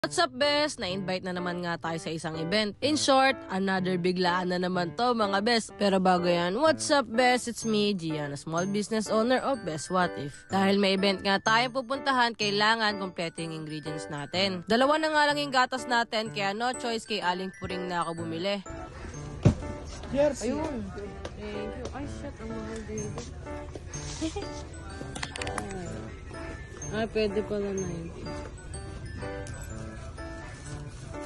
What's up, best? Na-invite na naman nga tayo sa isang event. In short, another biglaan na naman to, mga best. Pero bago yan, what's up, best? It's me, Gian, a small business owner of Best What If. Dahil may event nga tayo pupuntahan, kailangan kompleto yung ingredients natin. Dalawa na nga lang yung gatas natin, kaya no choice, kay Aling Puring na ako bumili. Yes. Ayun. Thank you. Ay, shit. Ang mahal dito. Pwede pala 90.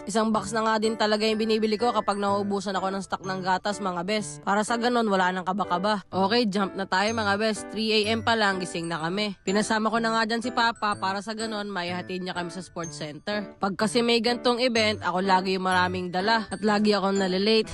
Isang box na nga din talaga yung binibili ko kapag nauubusan ako ng stock ng gatas, mga best. Para sa ganon, wala nang kaba-kaba. Okay, jump na tayo, mga best. 3 AM pa lang, gising na kami. Pinasama ko na nga dyan si Papa para sa ganon, maihatid niya kami sa sports center. Pag kasi may gantong event, ako lagi yung maraming dala at lagi akong nalilate.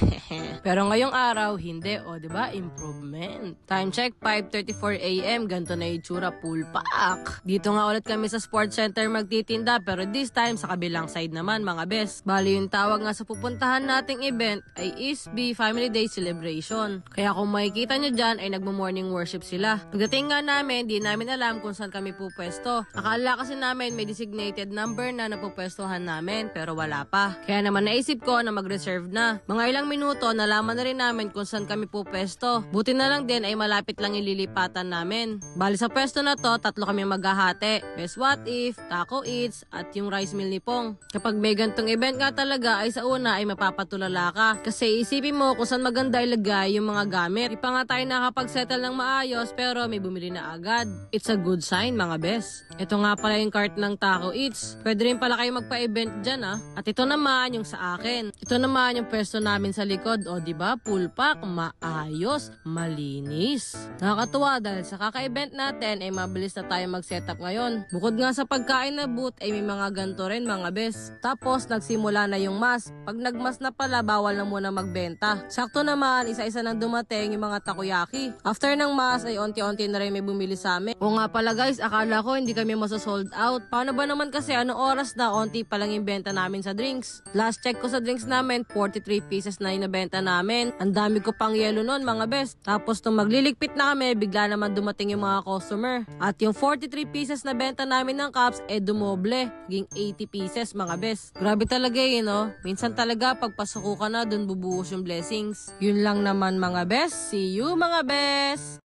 Pero ngayong araw, hindi. O, diba? Improvement. Time check, 5:34 AM. Ganto na yung itsura, full pack. Dito nga ulit kami sa sports center magtitinda, pero this time sa kabilang side naman, mga best. Bali yung tawag nga sa pupuntahan nating event ay ISB Family Day Celebration. Kaya kung makikita nyo dyan ay nagmo-morning worship sila. Pagdating nga namin, di namin alam kung saan kami pupwesto. Akala kasi namin may designated number na napupwestohan namin, pero wala pa. Kaya naman naisip ko na mag-reserve na. Mga ilang minuto, nalaman na rin namin kung saan kami pupwesto. Buti na lang din ay malapit lang ililipatan namin. Bali sa pwesto na to, 3 kami maghahati. Best What If, Taco Eats, at yung rice meal ni Pong. Kapag may gantong event nga talaga ay sa una ay mapapatulala ka. Kasi isipin mo kung saan maganda ilagay yung mga gamit. Di pa nga tayo nakapag-settle ng maayos pero may bumili na agad. It's a good sign, mga best. Ito nga pala yung cart ng Taco Eats. Pwede rin pala kayo magpa-event dyan, ah. At ito naman yung sa akin. Ito naman yung pwesto namin sa likod. O diba, full pack, maayos, malinis. Nakakatuwa dahil sa kaka-event natin ay mabilis na tayo mag-setup ngayon. Bukod nga sa pagkain na booth ay may mga ganto rin, mga best. Tapos nagsimula na yung mas. Pag nagmas na pala, bawal na muna magbenta. Sakto naman, isa-isa nang dumating yung mga takoyaki. After ng mas ay onti-onti na rin may bumili sa amin. O nga pala guys, akala ko hindi kami masosold out. Paano ba naman kasi anong oras na onti pa lang yung benta namin sa drinks? Last check ko sa drinks namin, 43 pieces na yung nabenta namin. Ang dami ko pang yelo nun, mga best. Tapos nung magliligpit na kami, bigla naman dumating yung mga customer. At yung 43 pieces na benta namin ng cups, dumoble. Naging 80 pieces, mga best. Grabe talaga yun, no? Minsan talaga, pagpasuko ka na, dun bubuhos yung blessings. Yun lang naman, mga best. See you, mga best!